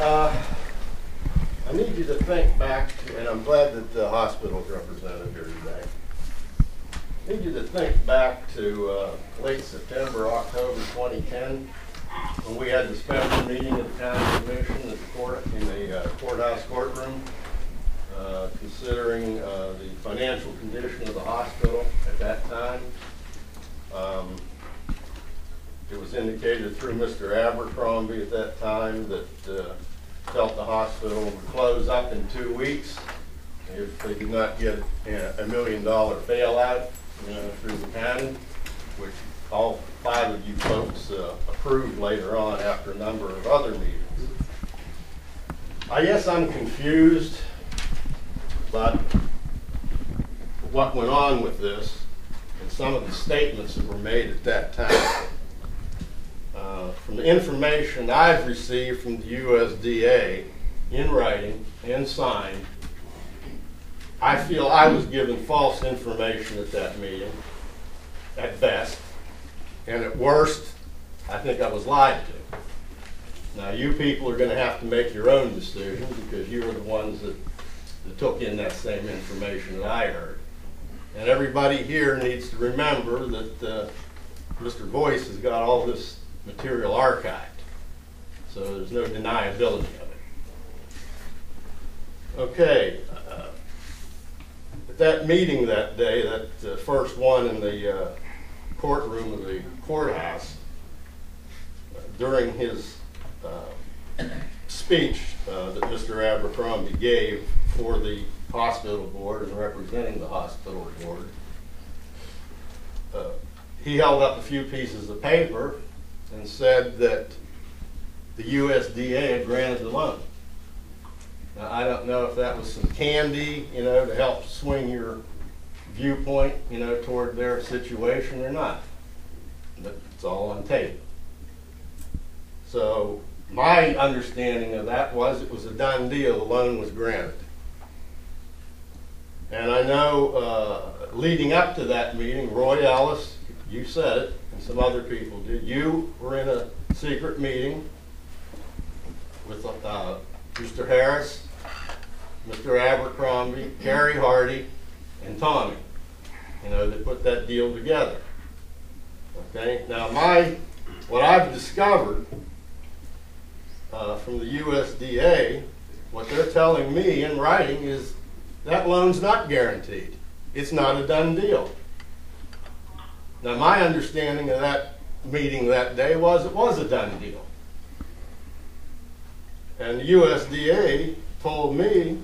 I need you to think back to, and I'm glad that the hospital's represented here today. I need you to think back to late September, October 2010, when we had the special meeting of the county commission at the courthouse courtroom, considering the financial condition of the hospital at that time. It was indicated through Mr. Abercrombie at that time that felt the hospital would close up in 2 weeks if they did not get a $1 million bailout through the county, which all 5 of you folks approved later on after a number of other meetings. I guess I'm confused about what went on with this and some of the statements that were made at that time. From the information I've received from the USDA in writing and signed, I feel I was given false information at that meeting, at best, and at worst, I think I was lied to. Now, you people are going to have to make your own decision because you are the ones that took in that same information that I heard. And everybody here needs to remember that Mr. Voice has got all this material archived, so there's no deniability of it. Okay, at that meeting that day, that first one in the courtroom of the courthouse, during his speech that Mr. Abercrombie gave for the hospital board and representing the hospital board, he held up a few pieces of paper and said that the USDA had granted the loan. Now, I don't know if that was some candy, to help swing your viewpoint, toward their situation or not. But it's all on tape. So my understanding of that was it was a done deal. The loan was granted. And I know leading up to that meeting, Roy Ellis, you said it, and some other people did. You were in a secret meeting with Mr. Harris, Mr. Abercrombie, Carrie Hardy, and Tommy, that put that deal together. Okay, now what I've discovered from the USDA, what they're telling me in writing is that loan's not guaranteed. It's not a done deal. Now, my understanding of that meeting that day was it was a done deal. And the USDA told me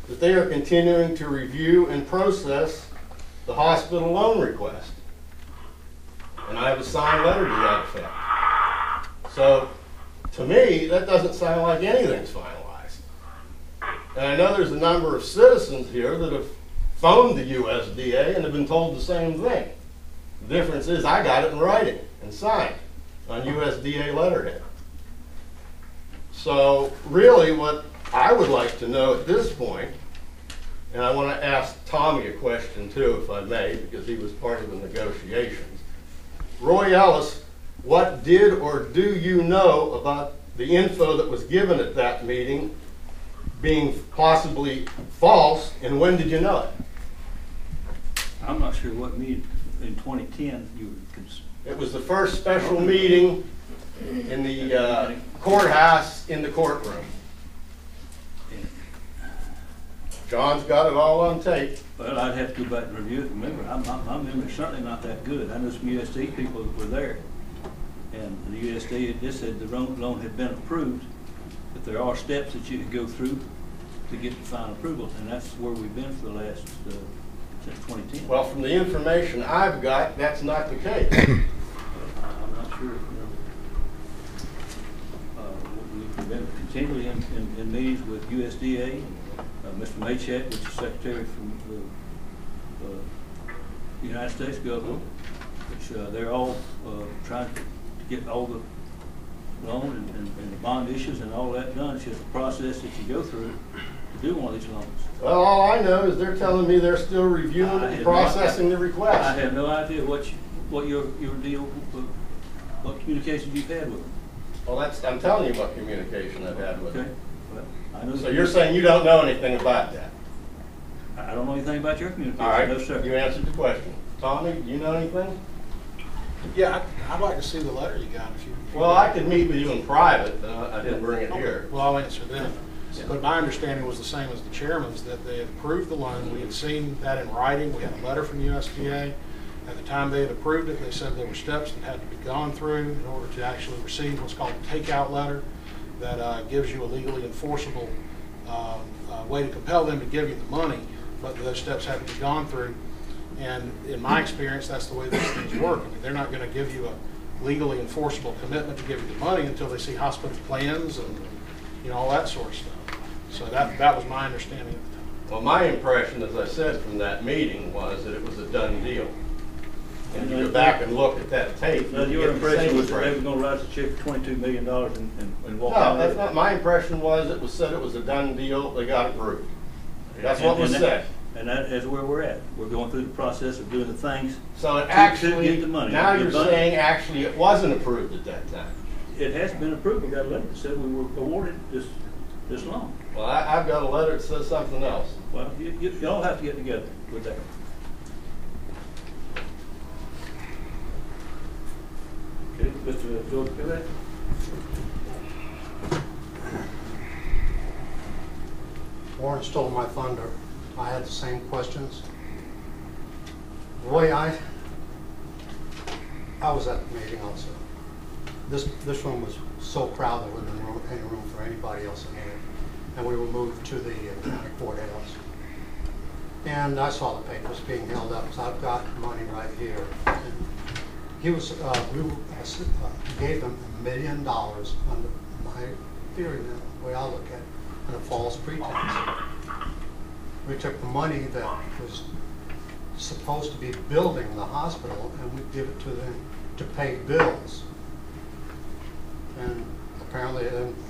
that they are continuing to review and process the hospital loan request. And I have a signed letter to that effect. So, to me, that doesn't sound like anything's finalized. And I know there's a number of citizens here that have phoned the USDA and have been told the same thing. The difference is I got it in writing and signed on USDA letterhead. So really what I would like to know at this point, and I want to ask Tommy a question too, if I may, because he was part of the negotiations. Roy Ellis, what did or do you know about the info that was given at that meeting being possibly false, and when did you know it? I'm not sure what meeting in 2010 you were. It was the first special meeting in the courthouse in the courtroom. John's got it all on tape. Well, I'd have to go back and review it. Remember, my memory's certainly not that good. I know some USDA people that were there, and the USDA just said the loan had been approved, but there are steps that you could go through to get the final approval, and that's where we've been for the last since 2010. Well, from the information I've got, that's not the case. I'm not sure. We've been continually in meetings with USDA. Mr. Maychek, which is Secretary from the United States government, which they're all trying to get all the loan and the bond issues and all that done. It's just a process that you go through to do one of these loans. Well, all I know is they're telling me they're still reviewing and processing the request. I have no idea what your deal, what communications you've had with them. Well, I'm telling you what communication I've had with Okay. him. Well, I know. So you're saying you don't know anything about that? I don't know anything about your communication. All right, No, sir. you answered the question. Tommy, do you know anything? Yeah, I'd like to see the letter you got if you. Well, I could meet with you in private, but I didn't bring it here. Well, I'll answer then. Yeah. But my understanding was the same as the chairman's, that they had approved the loan. We had seen that in writing. We had a letter from USDA. At the time they had approved it, they said there were steps that had to be gone through in order to actually receive what's called a takeout letter that gives you a legally enforceable way to compel them to give you the money, but those steps had to be gone through. And in my experience, that's the way these things work. I mean, they're not going to give you a legally enforceable commitment to give you the money until they see hospital plans and, you know, all that sort of stuff. So that was my understanding at the time. Well, my impression, as I said from that meeting, was that it was a done deal. And you go back and look at that tape. Now, your impression was that they were gonna write a check for $22 million and walk out No, with that's it? not, my impression was it was said it was a done deal, they got approved. That's what was said. And that is where we're at. We're going through the process of doing the things. So it to actually, get the money. now The you're money- saying actually it wasn't approved at that time. It has been approved. We got a letter that said we were awarded this loan. Well, I've got a letter that says something else. Well, you all have to get together with that. Okay, Mr. George Pillay? Warren stole my thunder. I had the same questions. The way I was at the meeting also. This room was so crowded, there wasn't any room for anybody else in here. And we were moved to the county courthouse. And I saw the papers being held up, so I've got money right here. And he was, we gave him $1 million under my theory now, the way I look at it, under false pretense. We took the money that was supposed to be building the hospital and we give it to them to pay bills. And apparently,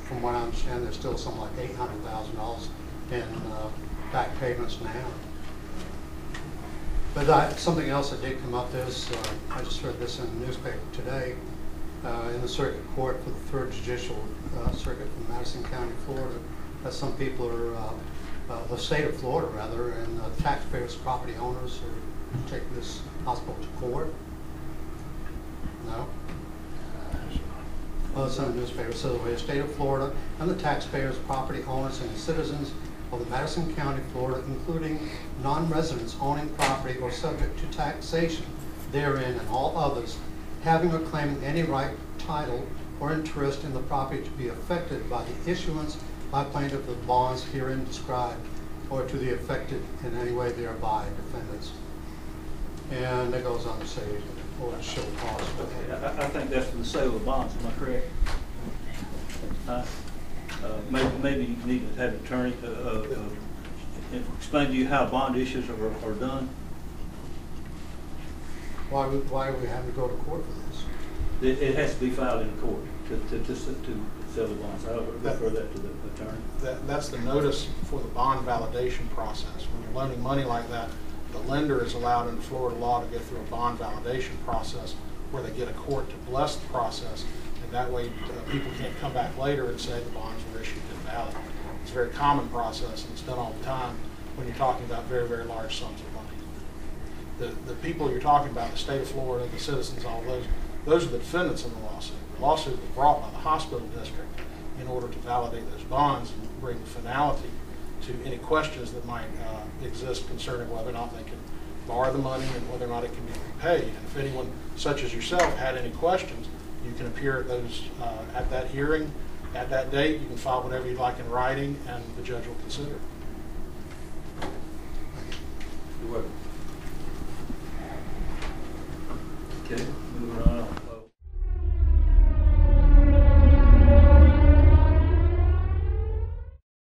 from what I understand, there's still something like $800,000 in back payments now. But something else that did come up is, I just read this in the newspaper today, in the circuit court for the 3rd Judicial Circuit from Madison County, Florida, that some people are, the state of Florida rather, and taxpayers, property owners are taking this hospital to court. No? Well, it's in the newspaper. So the state of Florida and the taxpayers, property owners, and citizens of the Madison County, Florida, including non-residents owning property or subject to taxation therein and all others, having or claiming any right, title, or interest in the property to be affected by the issuance by plaintiff of bonds herein described, or to the affected in any way thereby, defendants. And it goes on to say, or to show cause. I think that's for the sale of bonds, am I correct? Maybe you need to have an attorney explain to you how bond issues are done. Why are we having to go to court for this? It has to be filed in court to sell the bonds. I'll refer that to the attorney. That's the notice for the bond validation process. When you're loaning money like that, the lender is allowed in Florida law to go through a bond validation process where they get a court to bless the process, and that way people can't come back later and say the bonds were issued invalid. It's a very common process, and it's done all the time when you're talking about very, very large sums of money. The people you're talking about, the state of Florida, the citizens, all those are the defendants in the lawsuit. The lawsuit was brought by the hospital district in order to validate those bonds and bring finality to any questions that might exist concerning whether or not they can borrow the money and whether or not it can be repaid. And if anyone such as yourself had any questions, you can appear at those at that hearing, at that date. You can file whatever you'd like in writing, and the judge will consider it. You're welcome. Okay.